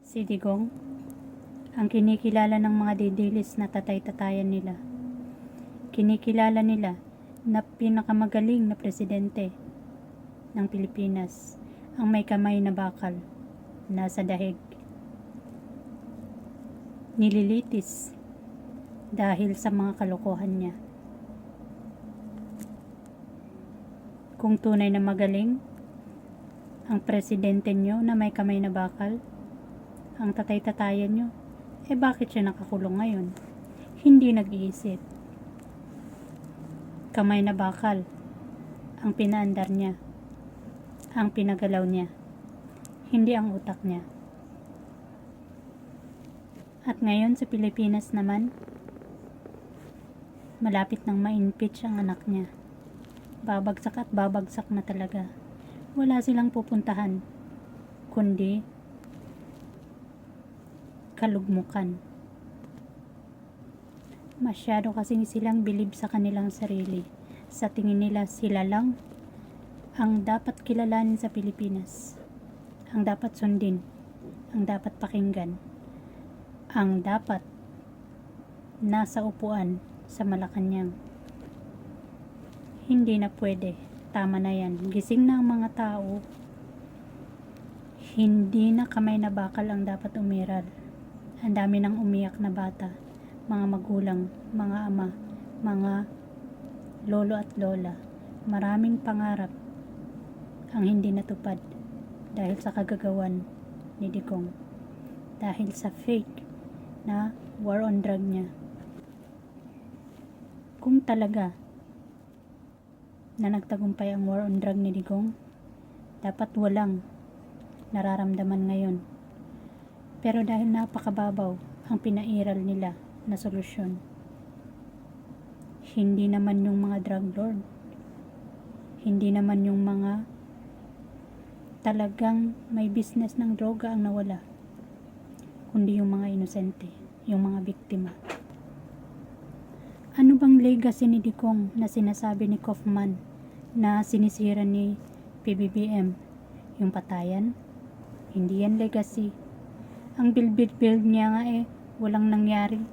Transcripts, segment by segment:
Si Digong, ang kinikilala ng mga didilis na tatay-tatayan nila. Kinikilala nila na pinakamagaling na presidente ng Pilipinas, ang may kamay na bakal, nasa dahig. Nililitis dahil sa mga kalokohan niya. Kung tunay na magaling ang presidente nyo na may kamay na bakal, ang tatay-tatayan nyo, bakit siya nakakulong ngayon? Hindi nag-iisip. Kamay na bakal ang pinaandar niya, ang pinagalaw niya, hindi ang utak niya. At ngayon sa Pilipinas naman, malapit nang ma-impeach ang anak niya. Babagsak at babagsak na talaga. Wala silang pupuntahan, kundi kalugmukan. Masyado kasing silang bilib sa kanilang sarili. Sa tingin nila sila lang ang dapat kilalanin sa Pilipinas, ang dapat sundin, ang dapat pakinggan, ang dapat nasa upuan sa Malacanang. Hindi na pwede. Tama na yan. Gising na ang mga tao. Hindi na kamay na bakal ang dapat umiral. Ang dami ng umiyak na bata, mga magulang, mga ama, mga lolo at lola. Maraming pangarap ang hindi natupad dahil sa kagagawan ni Digong, dahil sa fake na war on drug niya. Kung talaga na nagtagumpay ang war on drug ni Digong, dapat walang nararamdaman ngayon. Pero dahil napakababaw ang pinairal nila na solusyon, hindi naman yung mga drug lord, hindi naman yung mga talagang may business ng droga ang nawala, kundi yung mga inosente, yung mga biktima. Ano bang legacy ni Digong na sinasabi ni Kaufman na sinisira ni PBBM? Yung patayan? Hindi yan legacy. Ang build niya nga walang nangyari.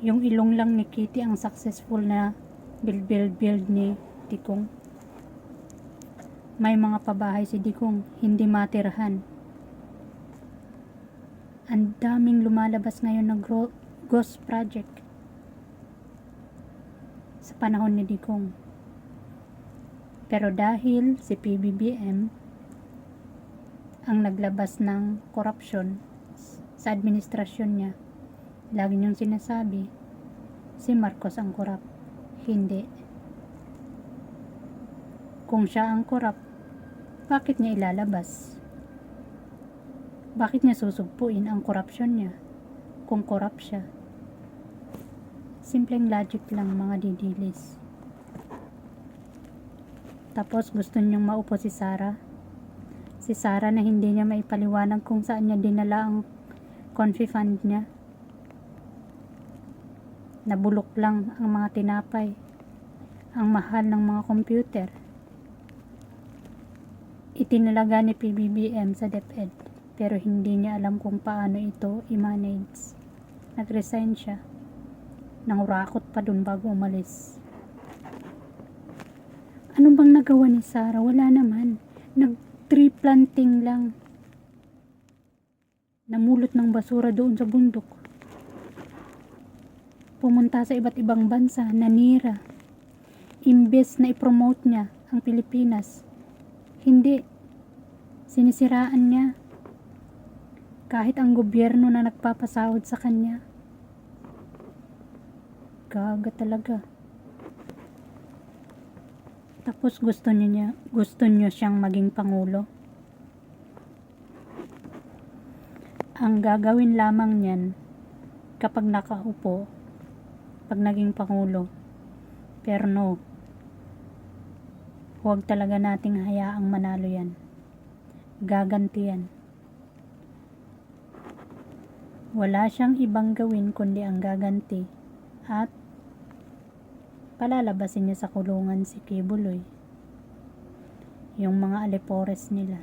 Yung ilong lang ni Kitty ang successful na build ni Digong. May mga pabahay si Digong, hindi matirahan. Ang daming lumalabas ngayon ng ghost project sa panahon ni Digong. Pero dahil si PBBM ang naglabas ng korupsyon sa administrasyon niya, lagi niyong sinasabi si Marcos ang korap. Hindi. Kung siya ang korap, bakit niya ilalabas? Bakit niya susugpuin ang korupsyon niya kung korap siya? Simpleng logic lang, mga didilis. Tapos gusto niyong maupo si Sara. Si Sara na hindi niya maipaliwanag kung saan niya dinala ang confi fund niya. Nabulok lang ang mga tinapay, ang mahal ng mga computer. Itinalaga ni PBBM sa DepEd, pero hindi niya alam kung paano ito i-manage. Nag-resign siya. Nangurakot pa dun bago umalis. Ano bang nagawa ni Sara? Wala naman. Nag-tree planting lang. Namulot ng basura doon sa bundok. Pumunta sa iba't ibang bansa, nanira. Imbes na i-promote niya ang Pilipinas, hindi. Sinisiraan niya. Kahit ang gobyerno na nagpapasahod sa kanya. Gaga talaga. Tapos gusto niyo siyang maging pangulo. Ang gagawin lamang niyan kapag nakaupo, pag naging pangulo. Pero no, huwag talaga nating hayaang manalo yan. Gaganti yan. Wala siyang ibang gawin kundi ang gaganti at palalabasin niya sa kulungan si Kibuloy, yung mga alipores nila.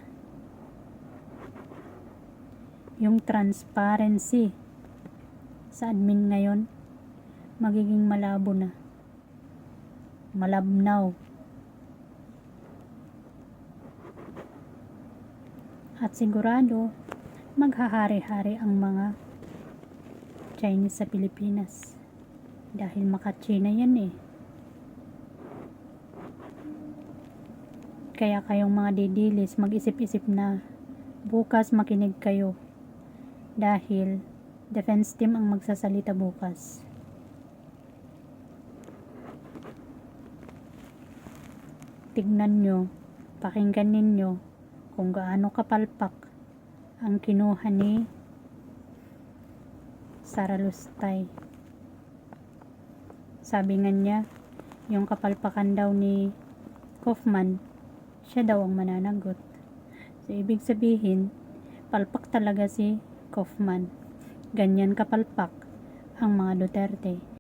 Yung transparency sa admin ngayon, magiging malabo na. Malabnaw. At sigurado, maghahari-hari ang mga Chinese sa Pilipinas. Dahil maka-China yan eh. Kaya kayong mga didilis, mag-isip-isip na. Bukas makinig kayo. Dahil defense team ang magsasalita bukas. Tignan nyo, pakinggan ninyo kung gaano kapalpak ang kinuha ni Sara Lustay. Sabi nga niya, yung kapalpakan daw ni Kaufman, siya daw ang mananagot. So, ibig sabihin, palpak talaga si Kaufman. Ganyan kapalpak ang mga Duterte.